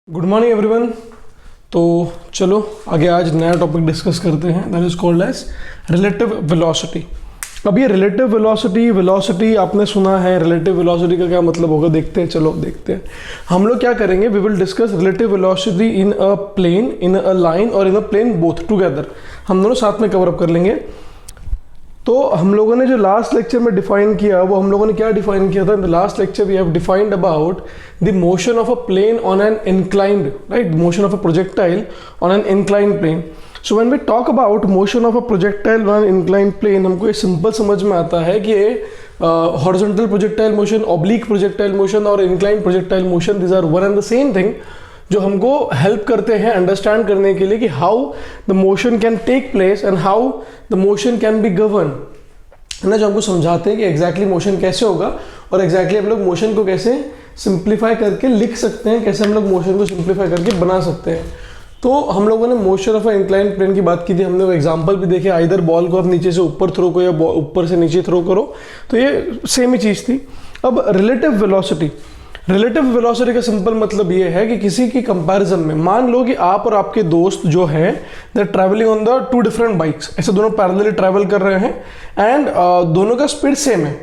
Good morning everyone. तो चलो आगे आज नया टॉपिक डिस्कस करते हैं, that is called as relative velocity. अब ये रिलेटिव वेलोसिटी आपने सुना है, रिलेटिव वेलोसिटी का क्या मतलब होगा देखते हैं। चलो देखते हैं हम लोग क्या करेंगे। We will discuss relative velocity in a plane, in a line और in a plane both together. हम दोनों साथ में कवर अप कर लेंगे। तो हम लोगों ने जो लास्ट लेक्चर में डिफाइन किया, वो हम लोगों ने क्या डिफाइन किया था? In the last lecture we have defined about the motion of a plane on an inclined, right, motion of a projectile on an inclined plane. So when we talk about motion of a projectile on an inclined plane, हमको ये simple समझ में आता है कि ये horizontal projectile motion, oblique projectile motion और inclined projectile motion, these are one and the same thing, जो हमको हेल्प करते हैं अंडरस्टैंड करने के लिए कि how the motion can take place and how the motion can be govern, है ना, जो हमको समझाते हैं कि एग्जैक्टली मोशन कैसे होगा और एग्जैक्टली हम लोग मोशन को कैसे सिंप्लीफाई करके लिख सकते हैं, कैसे हम लोग मोशन को सिंप्लीफाई करके बना सकते हैं। तो हम लोगों ने मोशन ऑफ इंक्लाइंड प्लेन की बात की थी, हमने वो एग्जांपल भी देखे, आइदर बॉल को आप नीचे से ऊपर थ्रो करो या ऊपर से नीचे थ्रो करो, तो ये सेम ही चीज़ थी। अब रिलेटिव वेलोसिटी का सिंपल मतलब ये है कि किसी की कंपैरिजन में, मान लो कि आप और आपके दोस्त जो हैं they are travelling on the two different bikes, ऐसे दोनों पैरेलली ट्रैवल कर रहे हैं एंड दोनों का स्पीड सेम है।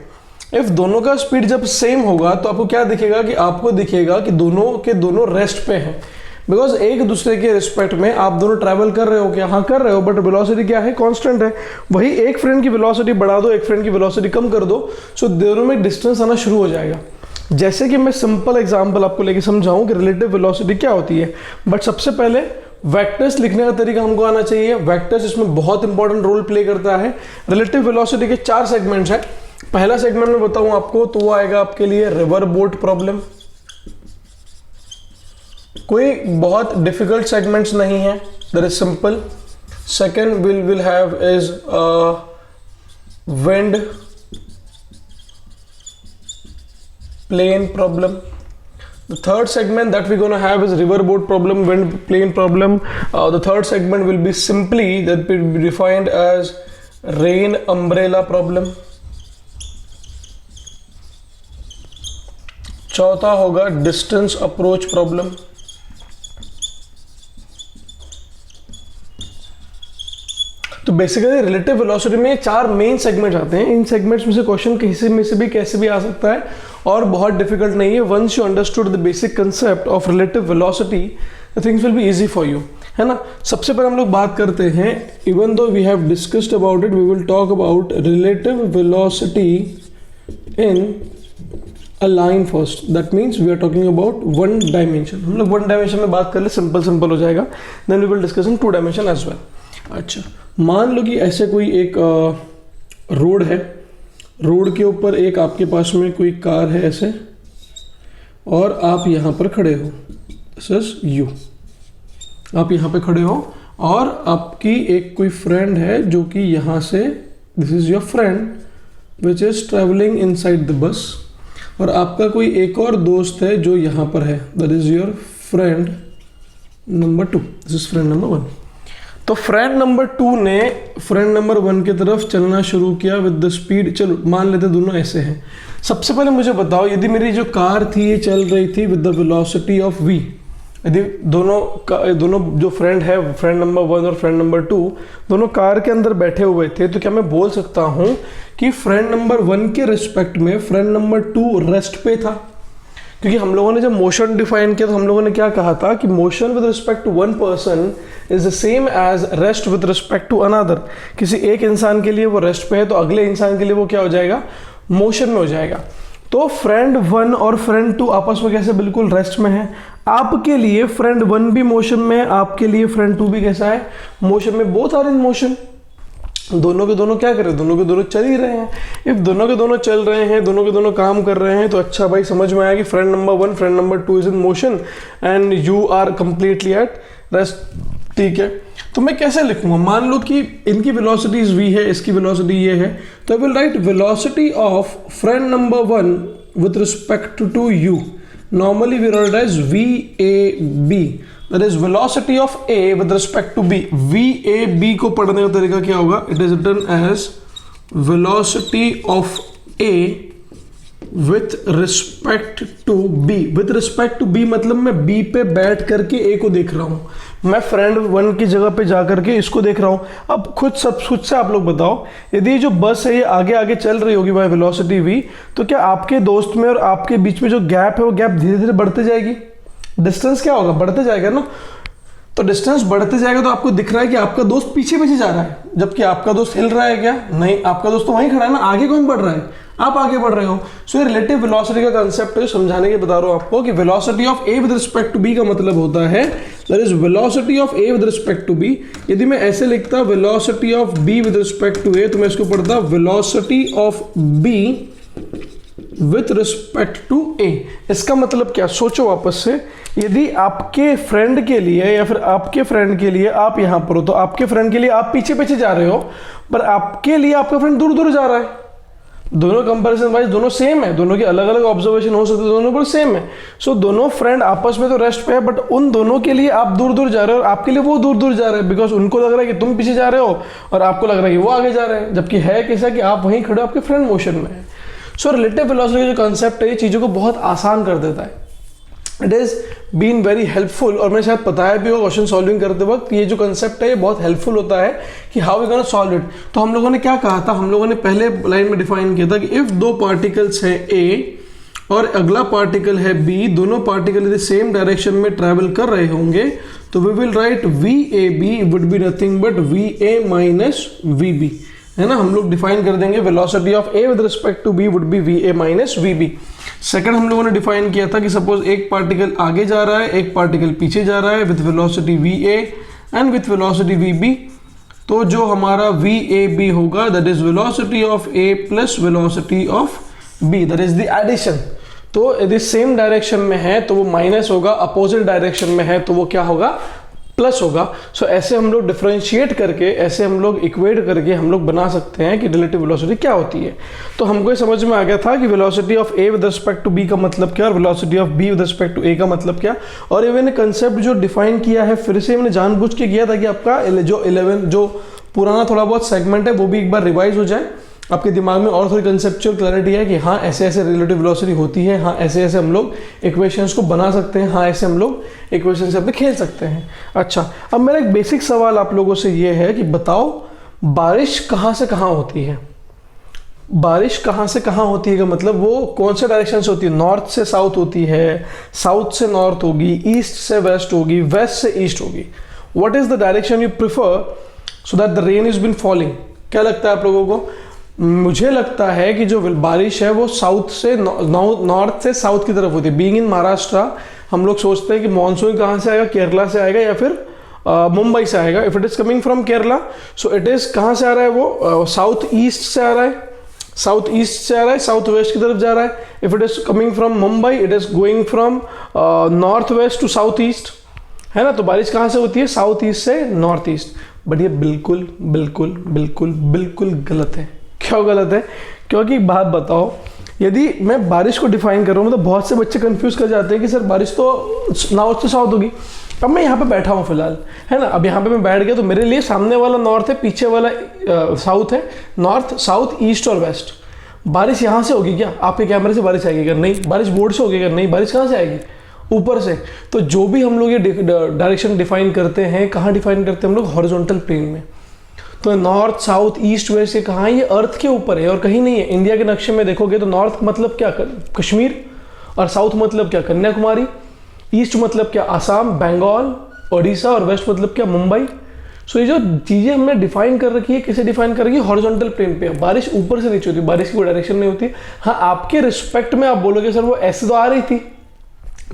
इफ दोनों का स्पीड जब सेम होगा तो आपको क्या दिखेगा कि आपको दिखेगा कि दोनों के दोनों रेस्ट पे हैं, बिकॉज एक दूसरे के रिस्पेक्ट में आप दोनों ट्रैवल कर रहे हो, क्या हाँ कर रहे हो, बट वेलोसिटी क्या है, कांस्टेंट है। वही एक फ्रेंड की वेलोसिटी बढ़ा दो, एक फ्रेंड की वेलोसिटी कम कर दो, सो दोनों में डिस्टेंस आना शुरू हो जाएगा। जैसे कि मैं सिंपल एग्जांपल आपको लेके समझाऊं कि रिलेटिव वेलोसिटी क्या होती है, बट सबसे पहले वेक्टर्स लिखने का तरीका हमको आना चाहिए। वेक्टर्स इसमें बहुत इंपॉर्टेंट रोल प्ले करता है। रिलेटिव वेलोसिटी के 4 सेगमेंट्स हैं। पहला सेगमेंट में बताऊं आपको तो वो आएगा आपके लिए रिवर बोट प्रॉब्लम। कोई बहुत डिफिकल्ट सेगमेंट्स नहीं है, that is simple. Second will have is wind plane problem. The third segment that we're going to have is river boat problem, wind plane problem. The third segment will be simply that will be defined as rain umbrella problem. चौथा होगा distance approach problem. तो basically relative velocity में 4 main segment आते हैं। इन segments में से question किसी में से भी कैसे भी आ सकता है और बहुत डिफिकल्ट नहीं है। Once you understood the basic concept of relative velocity, the things will be easy for you, है ना। सबसे पहले हम लोग बात करते हैं, even though we have discussed about it, we will talk about relative velocity in a line first. That means we are talking about one dimension. हम लोग वन डायमेंशन में बात कर ले, सिंपल हो जाएगा। Then we will discuss in 2 dimension as well. अच्छा, मान लो कि ऐसे कोई एक रोड है, रोड के ऊपर एक आपके पास में कोई कार है ऐसे, और आप यहाँ पर खड़े हो, दिस इज यू, आप यहाँ पे खड़े हो और आपकी एक कोई फ्रेंड है जो कि यहाँ से, this is your friend which is travelling inside the bus, और आपका कोई एक और दोस्त है जो यहाँ पर है, that is your friend number 2, this is friend number 1। तो फ्रेंड नंबर 2 ने फ्रेंड नंबर 1 की तरफ चलना शुरू किया विद द स्पीड, चलो मान लेते दोनों ऐसे हैं। सबसे पहले मुझे बताओ, यदि मेरी जो कार थी ये चल रही थी with the velocity of v, यदि दोनों जो फ्रेंड है, फ्रेंड नंबर 1 और फ्रेंड नंबर 2, दोनों कार के अंदर बैठे हुए थे, तो क्या मैं बोल सकता हूँ कि फ्रेंड नंबर 1 के रिस्पेक्ट में फ्रेंड नंबर 2 रेस्ट पे था? क्योंकि हम लोगों ने जब मोशन डिफाइन किया तो हम लोगों ने क्या कहा था कि motion with respect to one person is the same as rest with respect to another. किसी एक इंसान के लिए वो रेस्ट पे है तो अगले इंसान के लिए वो क्या हो जाएगा, मोशन में हो जाएगा। तो फ्रेंड 1 और फ्रेंड 2 आपस में कैसे बिल्कुल रेस्ट में है। आपके लिए फ्रेंड 1 भी मोशन में है, आपके लिए फ्रेंड 2 भी कैसा है, मोशन में। Both are in motion. दोनों के दोनों क्या कर रहे हैं, दोनों के दोनों चल ही रहे हैं। इफ दोनों के दोनों चल रहे हैं, दोनों के दोनों काम कर रहे हैं, तो अच्छा भाई समझ में आया कि friend number 1 friend number 2 is in motion and you are completely at rest. ठीक है, तो मैं कैसे लिखूंगा? मान लो कि इनकी वेलोसिटी v है, इसकी वेलोसिटी ये है, तो I will write velocity of friend number 1 with respect to you. Normally we write as VAB, that is velocity of A with respect to B. VAB को पढ़ने का तरीका क्या होगा? It is written as velocity of A with respect to B. With respect to B मतलब मैं B पे बैठ करके ए को देख रहा हूं। मैं फ्रेंड वन की जगह पे जा करके इसको देख रहा हूं। अब खुद से आप लोग बताओ, यदि जो बस है ये आगे आगे चल रही होगी बाय वेलोसिटी v, तो क्या आपके दोस्त में और आपके बीच में जो गैप है वो गैप धीरे धीरे बढ़ते जाएगी? डिस्टेंस क्या होगा? बढ़ते जाएगा ना। तो डिस्टेंस बढ़ते जाएगा तो आपको दिख रहा है कि आपका दोस्त पीछे पीछे जा रहा है, जबकि आपका दोस्त हिल रहा है क्या? नहीं, आपका दोस्त तो वहीं खड़ा है ना। आगे कौन बढ़ रहा है? आप आगे बढ़ रहे हो। सो ये रिलेटिव वेलोसिटी का कांसेप्ट है, समझाने के बता रहा हूं आपको कि velocity of A with respect to B का मतलब होता है that is velocity of A with respect to B. यदि मैं ऐसे लिखता velocity of B with respect to A, तो मैं इसको पढ़ता velocity of B with respect to A. इसका मतलब क्या? सोचो वापस से, यदि आपके फ्रेंड के लिए या फिर आपके फ्रेंड के लिए आप यहां पर हो, तो आपके फ्रेंड के लिए आप पीछे पीछे जा रहे हो, पर आपके लिए आपका फ्रेंड दूर दूर जा रहा है। दोनों कंपैरिजन वाइज दोनों सेम है, दोनों के अलग अलग ऑब्जर्वेशन हो सकते हैं, दोनों पर सेम है। सो दोनों फ्रेंड आपस में तो रेस्ट पे है, बट उन दोनों के लिए आप दूर दूर जा रहे हो और आपके लिए वो दूर दूर जा रहे हैं, बिकॉज उनको लग रहा है कि तुम पीछे जा रहे हो और आपको लग रहा है कि वो आगे जा रहे हैं, जबकि है कैसा कि आप वहीं खड़े हो, आपके फ्रेंड मोशन में है। सो रिलेटिव वेलोसिटी जो कॉन्सेप्ट है ये चीज़ों को बहुत आसान कर देता है। It is been very helpful, और मैंने शायद बताया भी हो क्वेश्चन सॉल्विंग करते वक्त, ये जो कंसेप्ट है ये बहुत हेल्पफुल होता है कि how we gonna solve it. तो हम लोगों ने क्या कहा था? हम लोगों ने पहले लाइन में डिफाइन किया था कि इफ दो पार्टिकल्स है ए और अगला पार्टिकल है बी, दोनों पार्टिकल यदि सेम डायरेक्शन में ट्रैवल कर रहे होंगे, तो we will write V A B would be nothing but V A minus V B, है ना। हम लोग डिफाइन कर देंगे velocity of A with respect to B would be V A minus V B. Second हम लोगों ने define किया था कि सपोज एक पार्टिकल आगे जा रहा है, एक पार्टिकल पीछे जा रहा है with velocity V A and with velocity V B, तो जो हमारा वी ए बी होगा that is velocity of A plus velocity of B, that is the addition. तो यदि सेम डायरेक्शन में है तो वो माइनस होगा, अपोजिट डायरेक्शन में है तो वो क्या होगा? प्लस होगा। सो ऐसे हम लोग डिफरेंशिएट करके, ऐसे हम लोग इक्वेट करके हम लोग बना सकते हैं कि रिलेटिव वेलोसिटी क्या होती है। तो हमको ये समझ में आ गया था कि velocity of A with respect to B का मतलब क्या और velocity of B with respect to A का मतलब क्या। और ये मैंने कंसेप्ट जो डिफाइन किया है फिर से मैंने जानबूझ के किया था कि आपका जो पुराना थोड़ा बहुत सेगमेंट है वो भी एक बार रिवाइज हो जाए, आपके दिमाग में और थोड़ी कंसेप्चुअल क्लैरिटी है कि हाँ ऐसे ऐसे रिलेटिव वेलोसिटी होती है, हाँ ऐसे ऐसे हम लोग इक्वेशंस को बना सकते हैं, हाँ ऐसे हम लोग इक्वेशन से अपने खेल सकते हैं। अच्छा, अब मेरा एक बेसिक सवाल आप लोगों से ये है कि बताओ बारिश कहाँ से कहाँ होती है? बारिश कहाँ से कहाँ होती है का मतलब वो कौन से डायरेक्शन से होती है? नॉर्थ से साउथ होती है, साउथ से नॉर्थ होगी, ईस्ट से वेस्ट होगी, वेस्ट से ईस्ट होगी। What is the direction you prefer so that the rain is been falling? क्या लगता है आप लोगों को? मुझे लगता है कि जो बारिश है वो साउथ से नॉर्थ से साउथ की तरफ होती है। बीइंग इन महाराष्ट्र हम लोग सोचते हैं कि मानसून कहाँ से आएगा? केरला से आएगा या फिर मुंबई से आएगा। If it is coming from Kerala so it is कहाँ से आ रहा है? वो साउथ ईस्ट से आ रहा है, साउथ ईस्ट से आ रहा है, साउथ वेस्ट की तरफ जा रहा है। If it is coming from Mumbai it is going from north west to south east, है ना। तो बारिश कहाँ से होती है? साउथ ईस्ट से नॉर्थ ईस्ट। बट ये बिल्कुल बिल्कुल बिल्कुल बिल्कुल गलत है। क्यों गलत है? क्योंकि एक बात बताओ, यदि मैं बारिश को डिफाइन कर रहा हूँ तो बहुत से बच्चे कंफ्यूज कर जाते हैं कि सर बारिश तो नॉर्थ से साउथ होगी। अब मैं यहाँ पे बैठा हूँ फिलहाल, है ना। अब यहाँ पे मैं बैठ गया तो मेरे लिए सामने वाला नॉर्थ है, पीछे वाला साउथ है। नॉर्थ, साउथ, ईस्ट और वेस्ट। बारिश यहाँ से होगी क्या? आपके कैमरे से बारिश आएगी क्या? नहीं। बारिश बोर्ड से होगी क्या? नहीं। बारिश कहाँ से आएगी? ऊपर से। तो जो भी हम लोग ये डायरेक्शन डिफाइन करते हैं, कहाँ डिफाइन करते हैं हम लोग? हॉरिजॉन्टल प्लेन में। तो नॉर्थ, साउथ, ईस्ट, वेस्ट ये कहाँ है? ये अर्थ के ऊपर है और कहीं नहीं है। इंडिया के नक्शे में देखोगे तो नॉर्थ मतलब क्या? कश्मीर। और साउथ मतलब क्या? कन्याकुमारी। ईस्ट मतलब क्या? आसाम, बंगाल, ओडिशा। और वेस्ट मतलब क्या? मुंबई। सो ये जो चीज़ें हमने डिफाइन कर रखी है, किसे डिफाइन कर रखी है? हॉरिजॉन्टल प्लेन पे। बारिश ऊपर से नीचे होती है, बारिश की कोई डायरेक्शन नहीं होती। हाँ, आपके रिस्पेक्ट में आप बोलोगे सर वो ऐसे तो आ रही थी,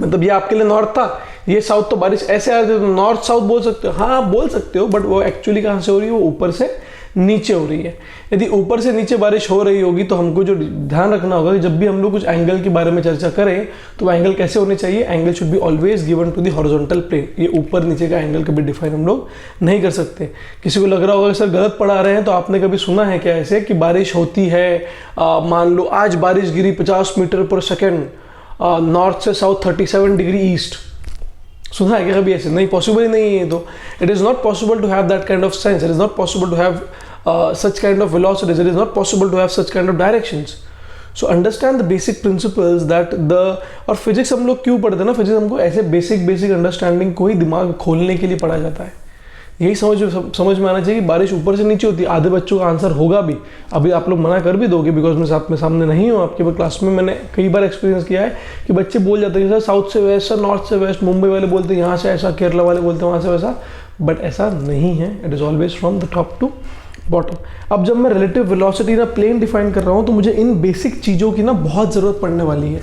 मतलब ये आपके लिए नॉर्थ था, ये साउथ, तो बारिश ऐसे आ रही थी, तो नॉर्थ साउथ बोल सकते हो। हाँ बोल सकते हो, बट वो एक्चुअली कहाँ से हो रही है? वो ऊपर से नीचे हो रही है। यदि ऊपर से नीचे बारिश हो रही होगी तो हमको जो ध्यान रखना होगा कि जब भी हम लोग कुछ एंगल के बारे में चर्चा करें तो एंगल कैसे होने चाहिए? Angle should be always given to the horizontal plane. ये ऊपर नीचे का एंगल कभी डिफाइन हम लोग नहीं कर सकते। किसी को लग रहा होगा कि सर गलत पढ़ा रहे हैं, तो आपने कभी सुना है क्या ऐसे कि बारिश होती है, मान लो आज बारिश गिरी 50 मीटर पर सेकेंड नॉर्थ से साउथ 37 डिग्री ईस्ट? सुना है क्या कभी ऐसे? नहीं, पॉसिबल ही नहीं है। तो it is not possible to have that kind of sense, it is not possible to have such kind of velocities, it is not possible to have such kind of directions. So understand the basic principles that और physics हम लोग क्यों पढ़ते हैं ना, physics हमको ऐसे basic understanding को ही दिमाग खोलने के लिए पढ़ा जाता है। यही समझ में आना चाहिए कि बारिश ऊपर से नीचे होती है। आधे बच्चों का आंसर होगा भी, अभी आप लोग मना कर भी दोगे बिकॉज मैं सामने नहीं हूँ आपके क्लास में। मैंने कई बार एक्सपीरियंस किया है कि बच्चे बोल जाते हैं सर साउथ से वेस्ट, सर नॉर्थ से वेस्ट, मुंबई वाले बोलते हैं यहाँ से ऐसा, केरला वाले बोलते हैं वहाँ से वैसा, बट ऐसा नहीं है। It is always from the top to bottom. अब जब मैं रिलेटिव वेलोसिटी ना प्लेन डिफाइन कर रहा हूँ तो मुझे इन बेसिक चीज़ों की ना बहुत ज़रूरत पड़ने वाली है,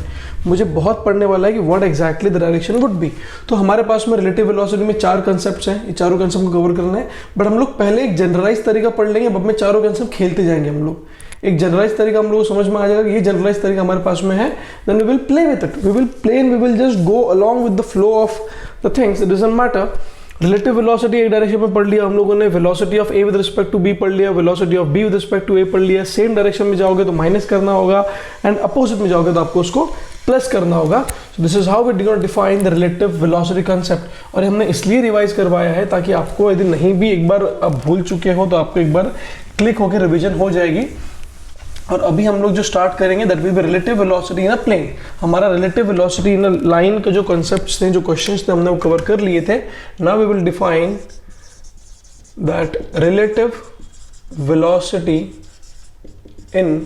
मुझे बहुत पढ़ने वाला है कि what exactly the direction would be. तो हमारे पास में रिलेटिव वेलोसिटी में 4 कंसेप्ट्स हैं, ये चारों कंसेप्ट को कवर करना है, बट हम लोग पहले एक जनरलाइज तरीका पढ़ लेंगे, अब में चारों कंसेप्ट खेलते जाएंगे हम लोग। एक जनरलाइज तरीका हम लोग को समझ में आ जाएगा कि ये जनरलाइज तरीका हमारे पास में है, then we will play with it, we will just go along with the flow of the things, it doesn't matter. Relative velocity एक डायरेक्शन में पढ़ लिया हम लोगों ने, velocity of A with respect to B पढ़ लिया, velocity of B with respect to A पढ़ लिया। सेम डायरेक्शन में जाओगे तो माइनस करना होगा, एंड अपोजिट में जाओगे तो आपको उसको प्लस करना होगा। So this is how we did define the relative velocity concept. और हमने इसलिए रिवाइज करवाया है ताकि आपको यदि नहीं भी एक बार आप भूल चुके हो तो आपको एक बार क्लिक होकर रिविजन हो जाएगी। और अभी हम लोग जो स्टार्ट करेंगे that will be relative velocity in a plane. हमारा relative velocity in a line के जो कॉन्सेप्ट्स थे, जो क्वेश्चंस थे, हमने वो कवर कर लिए थे। Now we will define that relative velocity in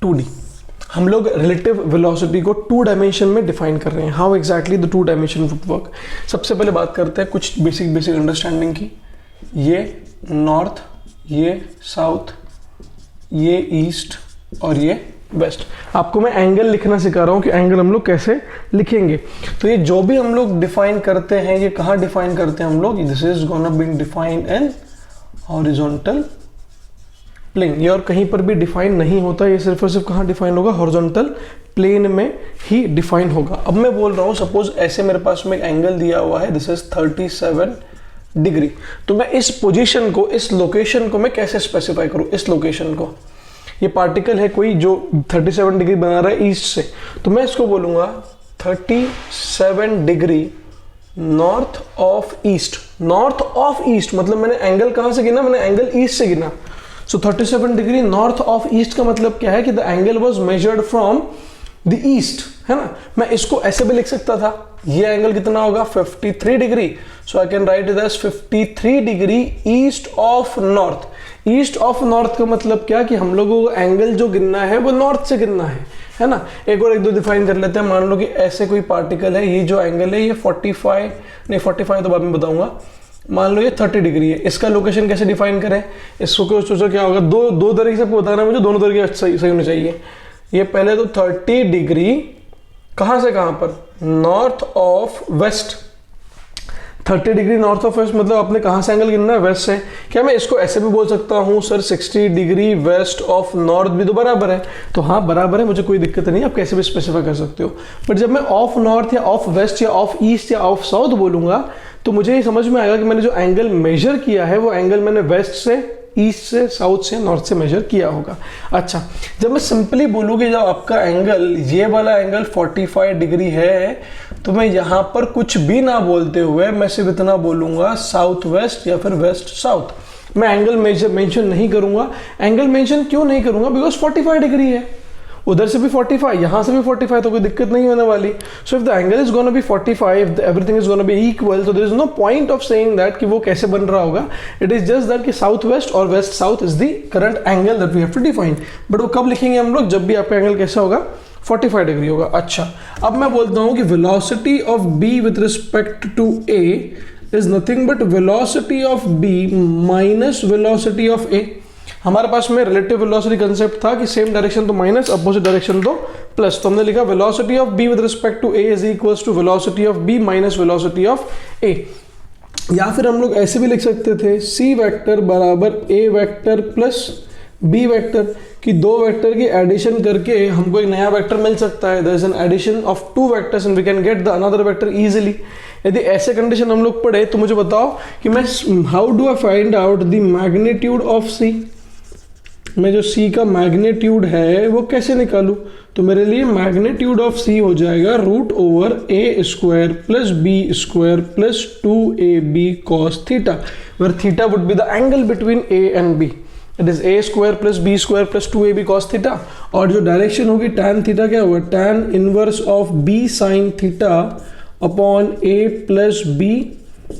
2D। हम लोग रिलेटिव वेलोसिटी को 2 डायमेंशन में डिफाइन कर रहे हैं। How exactly the 2 dimension would work. सबसे पहले बात करते हैं कुछ बेसिक अंडरस्टैंडिंग की। ये नॉर्थ, ये साउथ, ये ईस्ट और ये वेस्ट। आपको मैं एंगल लिखना सिखा रहा हूँ कि एंगल हम लोग कैसे लिखेंगे। तो ये जो भी हम लोग डिफाइन करते हैं, ये कहाँ डिफाइन करते हैं हम लोग, this is gonna be defined in horizontal plane. ये और कहीं पर भी डिफाइन नहीं होता, ये सिर्फ और सिर्फ कहाँ डिफाइन होगा, हॉरिजॉन्टल प्लेन में ही डिफाइन होगा। अब मैं बोल रहा हूँ सपोज ऐसे मेरे पास में एक एंगल दिया हुआ है, दिस इज 37 डिग्री। तो मैं इस पोजीशन को, इस लोकेशन को मैं कैसे स्पेसिफाई करूं, इस लोकेशन को। ये पार्टिकल है कोई जो 37 डिग्री बना रहा है ईस्ट से, तो मैं इसको बोलूंगा 37 degree north of east. North of east मतलब मैंने एंगल कहां से गिना, मैंने एंगल ईस्ट से गिना। सो 37 डिग्री नॉर्थ ऑफ ईस्ट का मतलब क्या है कि the angle was measured from the east, है ना। मैं इसको ऐसे भी लिख सकता था, ये एंगल कितना होगा 53 degree. So I can write it as 53 degree east of north. East of north का मतलब क्या कि हम लोगों को एंगल जो गिनना है वो नॉर्थ से गिनना है ना। एक और एक दो डिफाइन कर लेते हैं। मान लो कि ऐसे कोई पार्टिकल है, ये जो एंगल है ये 45 तो बाद में बताऊंगा। मान लो ये 30 डिग्री है, इसका लोकेशन कैसे डिफाइन करें, इसको सोचो क्या होगा। दो तरीके से बताना है मुझे, दोनों तरीके सही होने चाहिए। ये पहले तो 30 डिग्री कहां से कहां पर, north of west. 30 degree north of west मतलब आपने कहां से एंगल गिनना है, वेस्ट से। क्या मैं इसको ऐसे भी बोल सकता हूं sir 60 degree west of north भी तो बराबर है, तो हाँ बराबर है, मुझे कोई दिक्कत नहीं, आप कैसे भी स्पेसिफाई कर सकते हो। बट जब मैं ऑफ नॉर्थ या ऑफ वेस्ट या ऑफ ईस्ट या ऑफ साउथ बोलूंगा तो मुझे ये समझ में आएगा कि मैंने जो एंगल मेजर किया है वो एंगल मैंने वेस्ट से, ईस्ट से, साउथ से, नॉर्थ से मेजर किया होगा। अच्छा, जब मैं सिंपली बोलूँ कि जब आपका एंगल, ये वाला एंगल 45 डिग्री है, तो मैं यहाँ पर कुछ भी ना बोलते हुए मैं सिर्फ इतना बोलूँगा साउथ वेस्ट या फिर वेस्ट साउथ। मैं एंगल मेंशन नहीं करूँगा। एंगल मेंशन क्यों नहीं करूँगा, बिकॉज 45 डिग्री है, उधर से भी 45, यहाँ से भी 45, तो कोई दिक्कत नहीं होने वाली। So if the angle is gonna be 45, everything is gonna be equal, तो there is no point of saying that कि वो कैसे बन रहा होगा। इट इज जस्ट दैट कि साउथ वेस्ट और west south is the current angle that we have to define. But वो कब लिखेंगे हम लोग, जब भी आपका एंगल कैसा होगा, 45 डिग्री होगा। अच्छा, अब मैं बोलता हूँ कि velocity of B with respect to A is nothing but velocity of B minus velocity of A. हमारे पास में रिलेटिव वेलोसिटी कंसेप्ट था कि सेम डायरेक्शन तो माइनस, अपोजिट डायरेक्शन तो प्लस। तो हमने लिखा velocity of B with respect to A is equals to velocity of B minus velocity of A. या फिर हम लोग ऐसे भी लिख सकते थे सी वेक्टर बराबर ए वेक्टर प्लस बी वेक्टर, कि दो वेक्टर की एडिशन करके हमको एक नया वेक्टर मिल सकता है। There is an addition of two vectors and we can get the another vector easily. यदि ऐसे कंडीशन हम लोग पढ़े तो मुझे बताओ कि मैं how do I find out the magnitude of C. मैं जो C का मैग्नीट्यूड है वो कैसे निकालूं, तो मेरे लिए मैग्नीट्यूड ऑफ C हो जाएगा root over A square plus B square plus 2ab cos theta, where theta would be the angle between A and B। It is A square plus B square plus 2ab cos theta, और जो direction होगी tan theta क्या होगा, tan inverse of b sin theta upon a plus b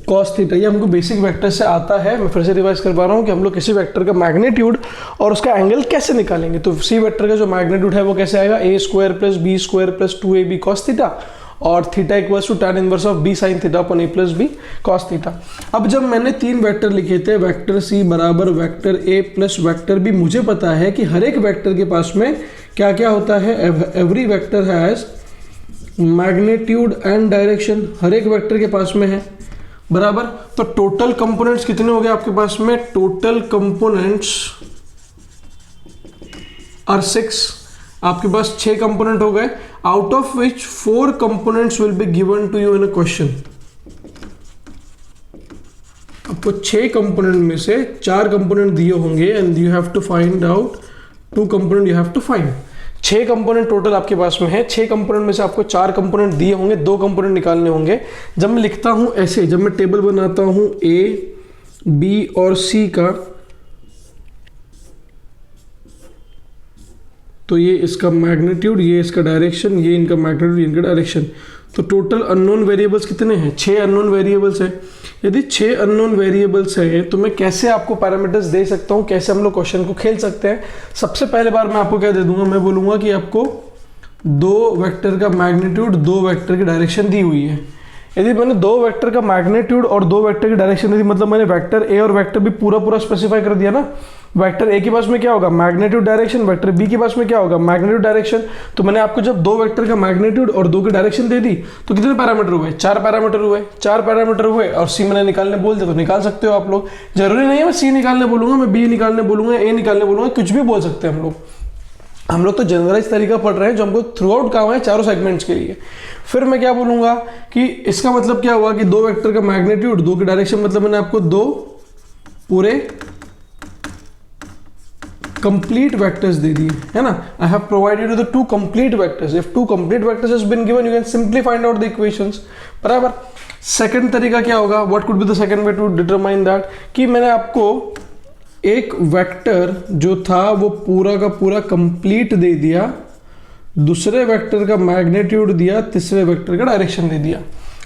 cos theta. ये हमको basic vector से आता है। मैं फिर से रिवाइज कर पा रहा हूँ कि हम लोग किसी वेक्टर का मैग्नीट्यूड और उसका एंगल कैसे निकालेंगे। तो सी वेक्टर का जो मैग्नीट्यूड है वो कैसे आएगा, A square plus B square plus 2ab cos theta, और theta equals to tan inverse of b sin theta upon a plus b cos theta. अब जब मैंने तीन वेक्टर लिखे थे, वेक्टर c बराबर vector a plus vector b, मुझे पता है कि हर एक वेक्टर के पास में क्या क्या होता है, every vector has magnitude and direction, हर एक वेक्टर के पास में है, बराबर। तो टोटल कंपोनेंट्स कितने हो गए आपके पास में, टोटल कंपोनेंट्स आर 6, आपके पास 6 कंपोनेंट हो गए, out of which 4 components will be given to you in a question. आपको 6 कंपोनेंट में से 4 कंपोनेंट दिए होंगे and you have to find out 2 component you have to find. 6 component total आपके पास में है, 6 कंपोनेंट में से आपको 4 कंपोनेंट दिए होंगे, 2 कंपोनेंट निकालने होंगे। जब मैं लिखता हूं ऐसे, जब मैं टेबल बनाता हूं ए बी और सी का, तो ये इसका मैग्नीट्यूड, ये इसका डायरेक्शन, ये इनका मैग्नीट्यूड, ये इनका डायरेक्शन। तो टोटल अननोन वेरिएबल्स कितने हैं, 6 अननोन वेरिएबल्स है। यदि 6 अननोन वेरिएबल्स है तो मैं कैसे आपको पैरामीटर्स दे सकता हूँ, कैसे हम लोग क्वेश्चन को खेल सकते हैं। सबसे पहले बार मैं आपको क्या दे दूंगा, मैं बोलूंगा कि आपको 2 वेक्टर का मैग्नीट्यूड, 2 वेक्टर की डायरेक्शन दी हुई है। यदि मैंने 2 वेक्टर का मैग्नीट्यूड और 2 वेक्टर की डायरेक्शन दी, मतलब मैंने वेक्टर ए और वेक्टर बी पूरा स्पेसिफाई कर दिया ना। वेक्टर ए के पास में क्या होगा, मैग्नीट्यूड डायरेक्शन, वेक्टर बी के पास में क्या होगा, मैग्नीट्यूड डायरेक्शन। तो मैंने आपको जब 2 वेक्टर का मैग्नीट्यूड और 2 की डायरेक्शन दे दी तो कितने पैरामीटर हुए, 4 पैरामीटर हुए, 4 पैरामीटर हुए। और सी मैंने निकालने बोल दिया तो निकाल सकते हो आप लोग। जरूरी नहीं है मैं सी निकालने बोलूंगा, मैं बी निकालने बोलूंगा, ए निकालने बोलूंगा, कुछ भी बोल सकते हैं हम लोग। हम लोग तो जनरलाइज तरीका पढ़ रहे हैं जो हमको थ्रू आउट काम है चारों सेगमेंट्स के लिए। फिर मैं क्या बोलूंगा कि इसका मतलब क्या हुआ कि 2 वेक्टर का मैग्नीट्यूड, 2 की डायरेक्शन, मतलब मैंने आपको 2 पूरे कंप्लीट वेक्टर्स दे दिए, है ना। I have provided you the 2 complete vectors. If 2 complete vectors has been given, you can simply find out the equations, बराबर। सेकंड तरीका क्या होगा, what could be the second way to determine that, कि मैंने आपको एक वेक्टर जो था वो पूरा का पूरा कंप्लीट दे दिया, दूसरे वेक्टर का मैग्नीट्यूड दिया, तीसरे वेक्टर का डायरेक्शन दे दिया।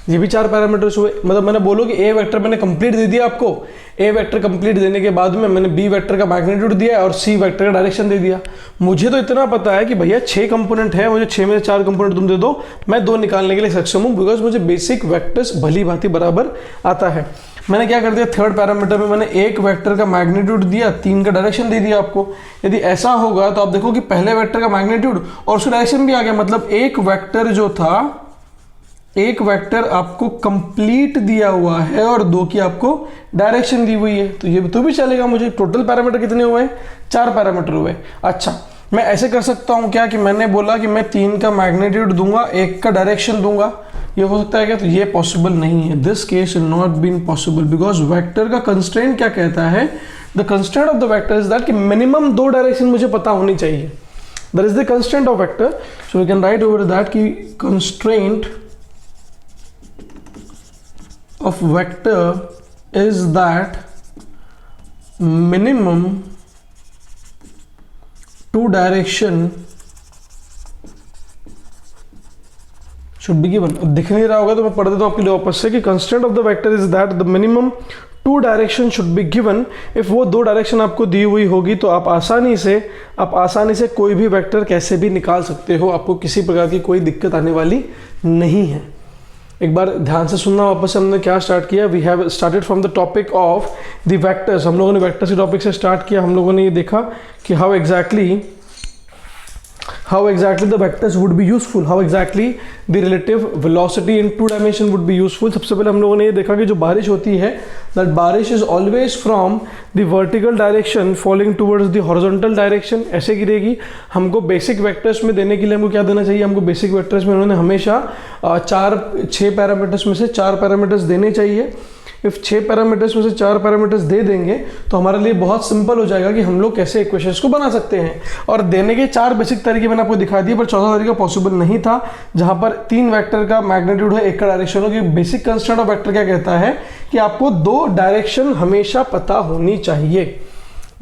ये भी 4 पैरामीटर्स हुए। मतलब मैंने बोलो कि ए वेक्टर मैंने कंप्लीट दे दिया आपको, ए वेक्टर कंप्लीट देने के बाद में मैंने बी वेक्टर का मैग्नीट्यूड दिया और सी वेक्टर का डायरेक्शन दे दिया। मुझे तो इतना पता है कि भैया 6 कंपोनेंट है, मुझे 6 में से 4 कंपोनेंट तुम दे दो, मैं 2 निकालने के लिए सक्षम हूँ, बिकॉज मुझे बेसिक वेक्टर्स भली भांति बराबर आता है। मैंने क्या कर दिया, थर्ड पैरामीटर में मैंने एक वेक्टर का मैग्नीट्यूड दिया, 3 का डायरेक्शन दे दिया आपको। यदि ऐसा होगा तो आप देखो कि पहले वेक्टर का मैग्नीट्यूड और उसका डायरेक्शन भी आ गया, मतलब एक वेक्टर जो था, एक वेक्टर आपको कंप्लीट दिया हुआ है और 2 की आपको डायरेक्शन दी हुई है, तो ये तो भी चलेगा। मुझे टोटल पैरामीटर कितने हुए, 4 पैरामीटर हुए। अच्छा, मैं ऐसे कर सकता हूं क्या कि मैंने बोला कि मैं 3 का मैग्नीट्यूड दूंगा, 1 का डायरेक्शन दूंगा, ये हो सकता है क्या? तो ये पॉसिबल नहीं है। This case is not been possible because vector का कंस्ट्रेंट क्या कहता है, the constraint of the vector is that कि मिनिमम 2 डायरेक्शन मुझे पता होनी चाहिए। That is the constraint of vector. So we can write over that कि constraint of vector is that minimum 2 direction should be given। दिख नहीं रहा होगा तो मैं पढ़ देता हूं आपके लिए वापस से कि constraint of the vector is that the minimum 2 direction should be given। if वो 2 डायरेक्शन आपको दी हुई होगी तो आप आसानी से कोई भी वेक्टर कैसे भी निकाल सकते हो, आपको किसी प्रकार की कोई दिक्कत आने वाली नहीं है। एक बार ध्यान से सुनना वापस से, हमने क्या स्टार्ट किया, we have started from the topic of the vectors. हम लोगों ने वेक्टर्स के टॉपिक से स्टार्ट किया। हम लोगों ने ये देखा कि how exactly the vectors would be useful, how exactly the relative velocity in 2 dimension would be useful। सबसे पहले हम लोगों ने ये देखा कि जो बारिश होती है, that बारिश is always from the vertical direction falling towards the horizontal direction, ऐसे गिरेगी। हमको बेसिक वेक्टर्स में देने के लिए हमको क्या देना चाहिए, हमको बेसिक वेक्टर्स में उन्होंने हमेशा 6 पैरामीटर्स में से 4 पैरामीटर्स देने चाहिए। इफ 6 पैरामीटर्स में से 4 पैरामीटर्स दे देंगे तो हमारे लिए बहुत सिंपल हो जाएगा कि हम लोग कैसे इक्वेशंस को बना सकते हैं। और देने के 4 बेसिक तरीके मैंने आपको दिखा दिए, पर चौथा तरीका पॉसिबल नहीं था, जहां पर 3 वेक्टर का मैग्नीट्यूड है, 1 का डायरेक्शन हो। कि बेसिक कंस्ट्रेंट ऑफ वेक्टर क्या कहता है कि आपको 2 डायरेक्शन हमेशा पता होनी चाहिए।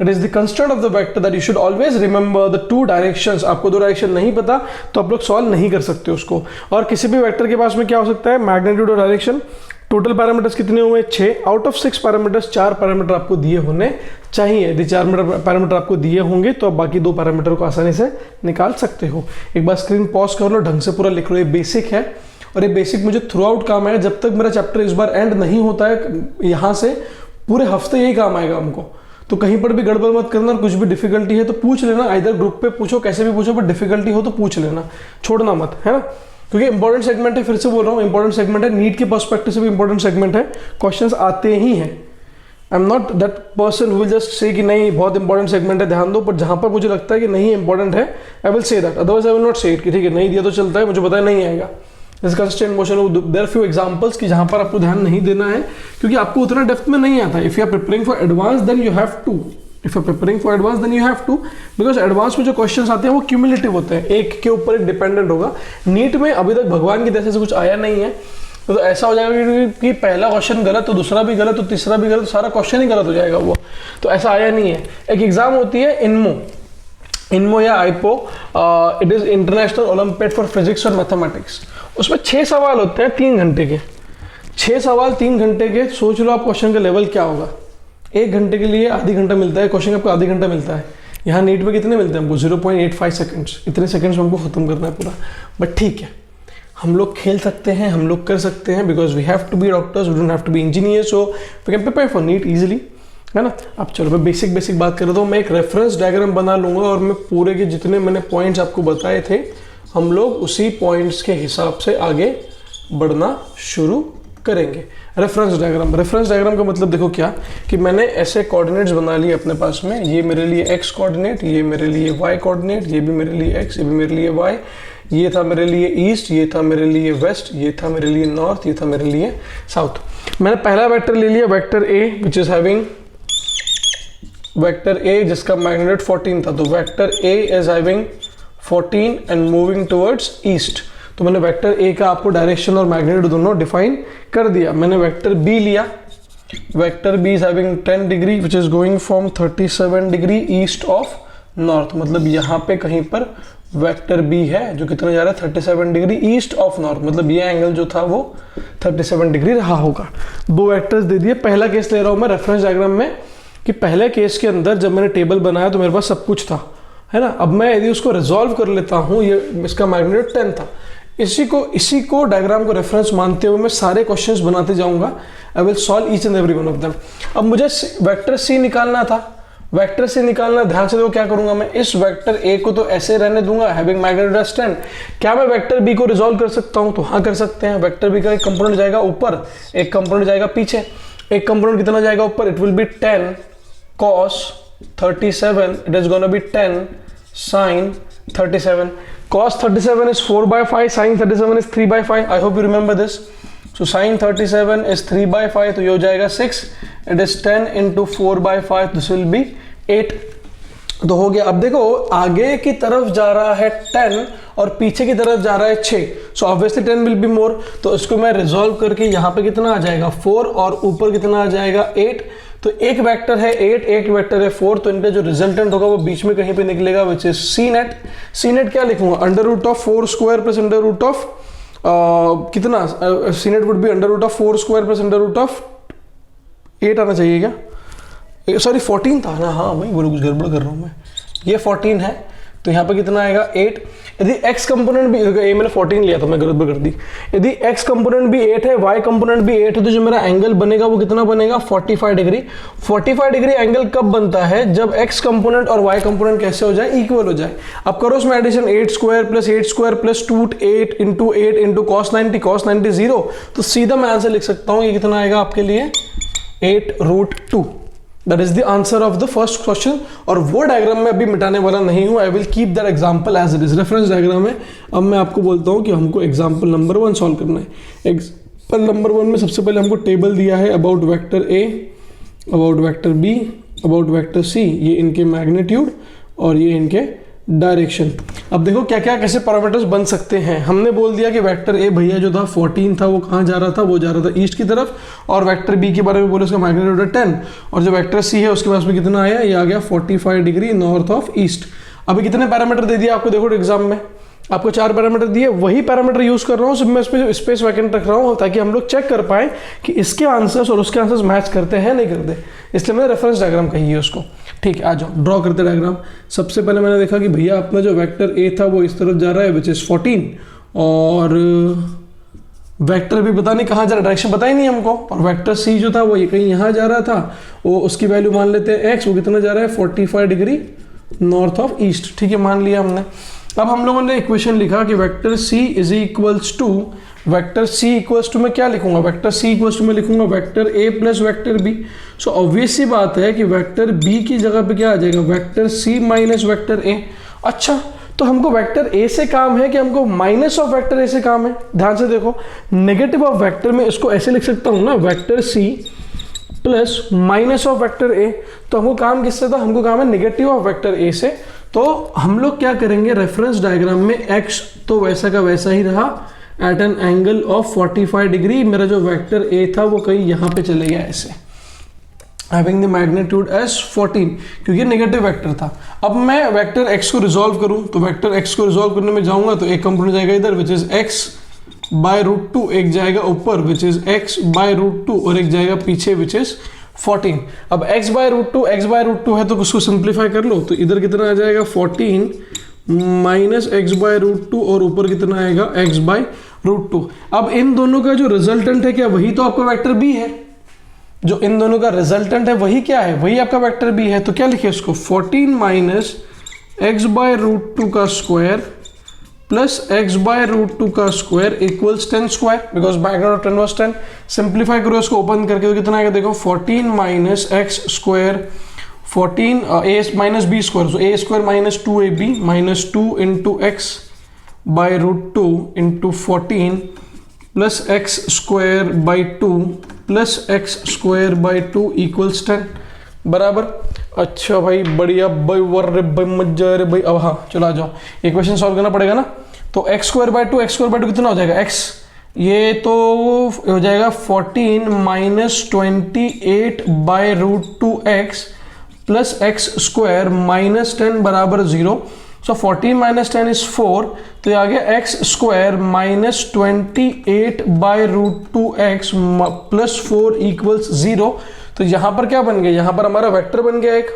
It is the constraint of the vector that you should always remember the two directions. आपको दो डायरेक्शन नहीं पता तो आप लोग सॉल्व नहीं कर सकते उसको। और किसी भी वेक्टर के पास में क्या हो सकता है, मैग्नीट्यूड और डायरेक्शन। टोटल पैरामीटर्स कितने हुए, 6 आउट ऑफ 6 पैरामीटर्स 4 पैरामीटर आपको दिए होने चाहिए। यदि 4 पैरामीटर आपको दिए होंगे तो आप बाकी 2 पैरामीटर को आसानी से निकाल सकते हो। एक बार स्क्रीन पॉज कर लो, ढंग से पूरा लिख लो। ये बेसिक है और ये बेसिक मुझे थ्रू आउट काम है। जब तक मेरा चैप्टर इस बार एंड नहीं होता है यहाँ से पूरे हफ्ते यही काम आएगा हमको। तो कहीं पर भी गड़बड़ मत करना, और कुछ भी डिफिकल्टी है तो पूछ लेना, आइदर ग्रुप पे पूछो, कैसे भी पूछो, बट डिफिकल्टी हो तो पूछ लेना, छोड़ना मत, है ना। क्योंकि इंपॉर्टेंट सेगमेंट है, फिर से बोल रहा हूँ इंपॉर्टेंट सेगमेंट है, नीट के पर्सपेक्टिव से भी इंपॉर्टेंट सेगमेंट है, क्वेश्चंस आते ही हैं। I am not that person who will just say कि नहीं बहुत इंपॉर्टेंट सेगमेंट है ध्यान दो, बट जहां पर मुझे लगता है कि नहीं इंपॉर्टेंट है I will say that, otherwise I will not से इट कि ठीक है नहीं दिया तो चलता है, मुझे पता है नहीं आएगा। This constant motion, there are few examples कि जहां पर आपको ध्यान नहीं देना है क्योंकि आपको उतना डेप्थ में नहीं आता। If you are preparing for advance then you have to, if you are preparing for advance then you have to, because advance में जो क्वेश्चंस आते हैं वो क्यूमुलेटिव होते हैं, एक के ऊपर एक डिपेंडेंट होगा। नीट में अभी तक भगवान की तरह से कुछ आया नहीं है, तो ऐसा हो जाएगा कि पहला क्वेश्चन गलत तो दूसरा भी गलत तो तीसरा भी गलत, तो सारा क्वेश्चन ही गलत हो जाएगा वो, तो ऐसा आया नहीं है। एक एग्जाम होती है इनमो या IPhO, it is international olympiad for physics और मैथमेटिक्स। उसमें 6 सवाल होते हैं 3 घंटे के, 6 सवाल 3 घंटे के। सोच लो आप क्वेश्चन का लेवल क्या होगा। 1 घंटे के लिए आधी घंटा मिलता है, क्वेश्चन आपको आधी घंटा मिलता है। यहाँ नीट में कितने मिलते हैं हमको, 0.85 सेकंड्स, इतने सेकंड्स में हमको खत्म करना है पूरा। बट ठीक है, हम लोग खेल सकते हैं, हम लोग कर सकते हैं, because we have to be doctors, we don't have to be engineers, so we can prepare for NEET easily, है ना। अब चलो मैं बेसिक बात कर रहा हूँ। मैं एक रेफरेंस डायग्राम बना लूंगा और मैं पूरे के जितने मैंने पॉइंट्स आपको बताए थे हम लोग उसी पॉइंट्स के हिसाब से आगे बढ़ना शुरू करेंगे। रेफरेंस डायग्राम का मतलब देखो क्या कि मैंने ऐसे कोऑर्डिनेट्स बना लिए अपने पास में, ये मेरे लिए एक्स कोऑर्डिनेट, ये मेरे लिए वाई कोऑर्डिनेट, ये भी मेरे लिए एक्स, ये भी मेरे लिए वाई, ये था मेरे लिए ईस्ट, ये था मेरे लिए वेस्ट, ये था मेरे लिए नॉर्थ, ये था मेरे लिए साउथ। मैंने पहला वेक्टर ले लिया vector A which is having vector A जिसका मैग्नीट्यूड 14 था, तो vector A is having 14 and moving towards east. तो मैंने वेक्टर ए का आपको डायरेक्शन और मैग्नीट्यूड दोनों डिफाइन कर दिया। मैंने वेक्टर बी लिया, vector B is having 10 degree which is going from 37 degree east of north, मतलब यहाँ पे कहीं पर वेक्टर बी है जो कितना जा रहा है 37 डिग्री ईस्ट ऑफ नॉर्थ, मतलब ये एंगल जो था वो 37 डिग्री रहा होगा। 2 वेक्टर्स दे दिए। पहला केस ले रहा हूँ मैं रेफरेंस डायग्राम में कि पहले केस के अंदर जब मैंने टेबल बनाया तो मेरे पास सब कुछ था, है ना। अब मैं यदि उसको रिजॉल्व कर लेता हूँ, ये इसका मैग्नीट्यूड 10 था, इसी को डायग्राम को रेफरेंस मानते हुए मैं सारे क्वेश्चंस बनाते जाऊंगा। I will solve each and every one of them. अब मुझे वेक्टर सी निकालना था, वेक्टर से निकालना, ध्यान से देखो क्या करूंगा मैं, इस वेक्टर ए को तो ऐसे रहने दूंगा हैविंग मैग्नीट्यूड 10। क्या मैं वेक्टर बी को रिजॉल्व कर सकता हूं, तो हाँ कर सकते हैं। वेक्टर बी का एक कंपोनेंट जाएगा ऊपर, एक कंपोनेंट जाएगा पीछे। एक कंपोनेंट कितना जाएगा ऊपर, it will be 10 cos 37, it is going to be 10 sin 37. Cos 37 is 4/5, sin 37 is 3/5. I hope you remember this. So sin 37 is 3/5, तो ये हो जाएगा 6. It is 10 into 4/5. This will be 8. तो हो गया। अब देखो आगे की तरफ जा रहा है 10 और पीछे की तरफ जा रहा है 6, so obviously 10 will be more. तो इसको मैं रिजॉल्व करके यहाँ पे कितना आ जाएगा 4 और ऊपर कितना आ जाएगा 8। तो एक वेक्टर है 8, एक वेक्टर है 4, तो इनका जो रिजल्टेंट होगा वो बीच में कहीं पे निकलेगा which is C net. C net क्या लिखूंगा, under root of 4 square plus under root of कितना, C net would be under root of 4 square plus under root of 8 आना चाहिए क्या, सॉरी 14 था ना, हाँ भाई बोलो कुछ गड़बड़ कर रहा हूँ मैं, ये 14 है तो यहाँ पे कितना आएगा 8। यदि x कंपोनेंट भी, ये मैंने 14 लिया था मैं गड़बड़ कर दी, यदि x कंपोनेंट भी 8 है, y कंपोनेंट भी 8 है, तो जो मेरा एंगल बनेगा वो कितना बनेगा 45 डिग्री। 45 डिग्री एंगल कब बनता है, जब x कंपोनेंट और y कंपोनेंट कैसे हो जाए, इक्वल हो जाए। अब करो उसमें addition 8 square plus 2 8 into cos 90 0, तो सीधा मैं आंसर लिख सकता हूँ, ये कितना आएगा आपके लिए 8√2। That is the answer of the first question. और वो डायग्राम में अभी मिटाने वाला नहीं हूं, I will keep that example as it is, reference diagram है। अब मैं आपको बोलता हूं कि हमको एग्जांपल नंबर 1 सॉल्व करना है। एग्जांपल नंबर 1 में सबसे पहले हमको टेबल दिया है about vector A, about vector B, about vector C, ये इनके मैग्नीट्यूड और ये इनके डायरेक्शन। अब देखो क्या क्या कैसे पैरामीटर्स बन सकते हैं। हमने बोल दिया कि वेक्टर ए भैया जो था 14 था, वो कहाँ जा रहा था, वो जा रहा था ईस्ट की तरफ, और वेक्टर बी के बारे में बोले उसका मैग्नीट्यूड है 10, और जो वेक्टर सी है उसके पास में कितना आया, ये आ गया 45 डिग्री नॉर्थ ऑफ ईस्ट। अभी कितने पैरामीटर दे दिया आपको, देखो एग्जाम में आपको 4 पैरामीटर दिए, वही पैरामीटर यूज कर रहा हूँ, सिर्फ मैं इसमें जो स्पेस वैकेंट रख रहा हूँ ताकि हम लोग चेक कर पाएं कि इसके आंसर्स और उसके आंसर्स मैच करते हैं नहीं करते, इसलिए मैंने रेफरेंस डायग्राम कही है उसको। ठीक है, आ जाओ ड्रॉ करते डायग्राम। सबसे पहले मैंने देखा कि भैया अपना जो वेक्टर ए था वो इस तरफ जा रहा है विच इज 14, और वेक्टर भी पता नहीं कहाँ जा रहा है, डायरेक्शन पता ही नहीं हमको, और वेक्टर सी जो था वो कहीं यहाँ जा रहा था, वो उसकी वैल्यू मान लेते हैं एक्स, वो कितना जा रहा है 45 डिग्री नॉर्थ ऑफ ईस्ट। ठीक है, मान लिया हमने। अब हम लोगों ने इक्वेशन लिखा कि vector C is equals to, vector C equals to में क्या लिखूंगा, वेक्टर सी इक्वल्स टू में लिखूंगा vector A plus vector B. So obvious सी बात है कि वेक्टर बी की जगह पे क्या आ जाएगा, vector C minus vector A. अच्छा, तो हमको वेक्टर ए से काम है कि हमको माइनस ऑफ वेक्टर ए से काम है? ध्यान से देखो, नेगेटिव ऑफ वेक्टर में इसको ऐसे लिख सकता हूँ ना, vector C plus minus of vector A. तो हमको काम किससे था, हमको काम है नेगेटिव ऑफ वेक्टर ए से। तो हम लोग क्या करेंगे, रेफरेंस डायग्राम में x तो वैसा का वैसा ही रहा at an angle of 45 degree. मेरा जो वेक्टर a था वो कहीं यहाँ पे चले गया ऐसे, हैविंग द मैग्नीट्यूड एज 14, क्योंकि नेगेटिव वेक्टर था। अब मैं वेक्टर x को रिजॉल्व करूं, तो वेक्टर x को रिजॉल्व करने में जाऊंगा तो एक कंपोनेंट जाएगा इधर which is x by root 2, एक जाएगा ऊपर which is x by root 2, और एक जाएगा पीछे विच इज 14। अब x बाय रूट 2 है तो उसको सिंप्लीफाई कर लो, तो इधर कितना आ जाएगा 14 माइनस एक्स बाय रूट 2, और ऊपर कितना आएगा x बाय रूट 2। अब इन दोनों का जो रिजल्टेंट है क्या, वही तो आपका वेक्टर b है। जो इन दोनों का रिजल्टेंट है वही क्या है, वही आपका वेक्टर b है। तो क्या लिखे उसको, 14 माइनस एक्स बाय रूट 2 का square plus x by root 2 का square equals 10 square, because magnitude of 10 was 10। Simplify करो इसको ओपन करके, तो कितना आएगा देखो, 14 minus x square 14 A minus B square, so A square minus 2ab minus 2 into x by root 2 into 14 plus x square by 2 plus x square by 2 equals 10 बराबर। अच्छा भाई बढ़िया भाई, वर्रे भाई मजा रे भाई। अब हाँ चलो आ जाओ, इक्वेशन सॉल्व करना पड़ेगा ना। तो एक्स स्क्वायर बाय टू कितना हो जाएगा, एक्स ये तो हो जाएगा 14 minus 28 by root 2 x plus x square minus 10 बराबर 0। सो 14 माइनस 10 इज 4, तो ये आ गया x square minus 28 by root 2 x plus 4 equals 0। तो यहां पर क्या बन गया, यहां पर हमारा वेक्टर बन गया एक।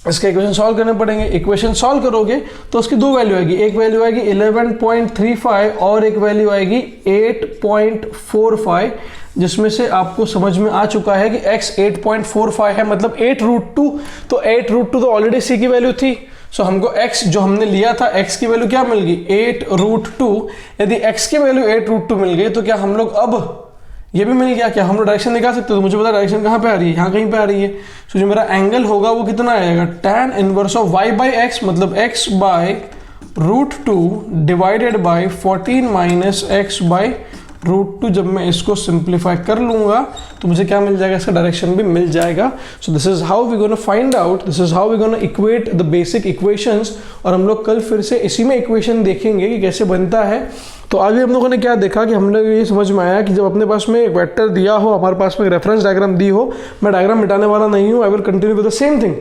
इसके इक्वेशन सॉल्व करने पड़ेंगे। इक्वेशन सॉल्व करोगे तो उसकी दो वैल्यू आएगी, एक वैल्यू आएगी 11.35 और एक वैल्यू आएगी 8.45, जिसमें से आपको समझ में आ चुका है कि x 8.45 है, मतलब 8 रूट 2। तो 8 रूट 2 तो ऑलरेडी c की वैल्यू थी, सो हमको x जो हमने लिया था x की वैल्यू क्या मिल गई, 8 रूट 2। यदि x की वैल्यू 8 रूट 2 मिल गई तो क्या हम लोग अब ये भी मिल गया, क्या हम लोग डायरेक्शन निकाल सकते हो। तो मुझे पता डायरेक्शन कहाँ पे आ रही है, यहाँ कहीं पे आ रही है। सो जो मेरा एंगल होगा वो कितना आएगा, tan inverse of y by x, मतलब x by root 2 divided by 14 minus x by root 2। जब मैं इसको सिंप्लीफाई कर लूंगा तो मुझे क्या मिल जाएगा, इसका डायरेक्शन भी मिल जाएगा। So this is how we gonna find out, this is how we gonna equate the basic equations. और हम लोग कल फिर से इसी में इक्वेशन देखेंगे कि कैसे बनता है। तो आगे हम लोगों ने क्या देखा कि हम लोग ये समझ में आया कि जब अपने पास में एक वेक्टर दिया हो, हमारे पास में एक रेफरेंस डायग्राम दी हो, मैं डायग्राम मिटाने वाला नहीं हूँ, I will continue with the same thing,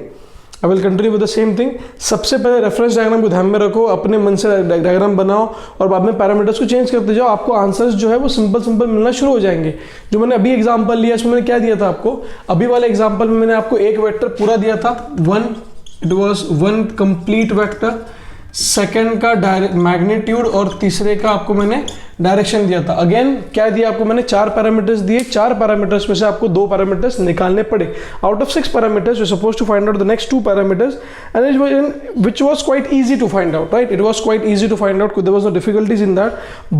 I will continue with the same thing. सबसे पहले रेफरेंस डायग्राम को ध्यान में रखो, अपने मन से डायग्राम बनाओ और बाद में पैरामीटर्स को चेंज करते जाओ, आपको आंसर्स जो है वो सिंपल मिलना शुरू हो जाएंगे। जो मैंने अभी एग्जांपल लिया इसमें मैंने क्या दिया था आपको, अभी वाले एग्जांपल में मैंने आपको एक वेक्टर पूरा दिया था, it was one complete vector, second का मैग्नीट्यूड और तीसरे का आपको मैंने डायरेक्शन दिया था। अगेन क्या दिया आपको मैंने, 4 पैरामीटर्स दिए, 4 पैरामीटर्स में से आपको 2 पैरामीटर्स निकालने पड़े। Out of 6 parameters you suppose to find out the next 2 parameters and which was quite easy to find out, right, it was quite easy to find out, there was no difficulties in that.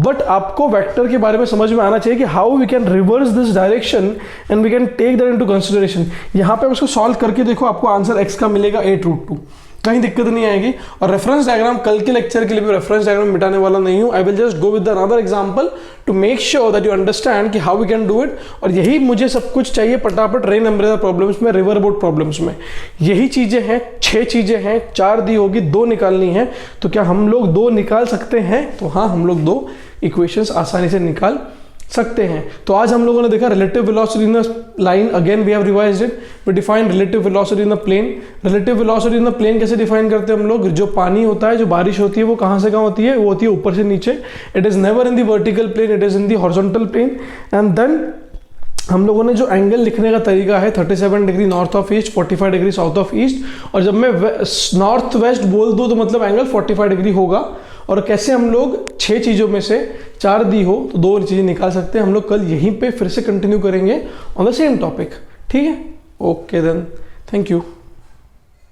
But आपको vector के बारे में समझ में आना चाहिए कि how we can reverse this direction and we can take that into consideration. यहाँ पे उसको सॉल्व करके देखो, आपको आंसर x का मिलेगा 8 रूट 2। कहीं दिक्कत नहीं आएगी। और रेफरेंस डायग्राम कल के लेक्चर के लिए भी रेफरेंस डायग्राम मिटाने वाला नहीं हूँ। I will just go with another example to make sure that you understand कि how we can do it. और यही मुझे सब कुछ चाहिए फटाफट रेन अम्ब्रेला प्रॉब्लम्स में, रिवर बोट प्रॉब्लम्स में। यही चीजें हैं, 6 चीजें हैं, 4 दी होगी, 2 निकालनी है। तो क्या हम लोग 2 निकाल सकते हैं? तो हाँ, हम लोग 2 इक्वेशंस आसानी से निकाल सकते हैं। तो आज हम लोगों ने देखा relative velocity in the line, again we have revised it. We define relative velocity in the plane. Relative velocity in the plane कैसे डिफाइन करते हैं हम लोग? जो पानी होता है, जो बारिश होती है, वो कहाँ से कहाँ होती है? वो होती है ऊपर से नीचे। It is never in the vertical plane, it is in the horizontal plane. And then हम लोगों ने जो एंगल लिखने का तरीका है 37 degree north of east, 45 degree south of east. और जब मैं नॉर्थ वेस्ट बोल दूँ तो मतलब एंगल 45 डिग्री होगा। और कैसे हम लोग 6 चीज़ों में से 4 दी हो तो 2 चीज़ें निकाल सकते हैं। हम लोग कल यहीं पे फिर से कंटिन्यू करेंगे ऑन द सेम टॉपिक। ठीक है, ओके देन, थैंक यू।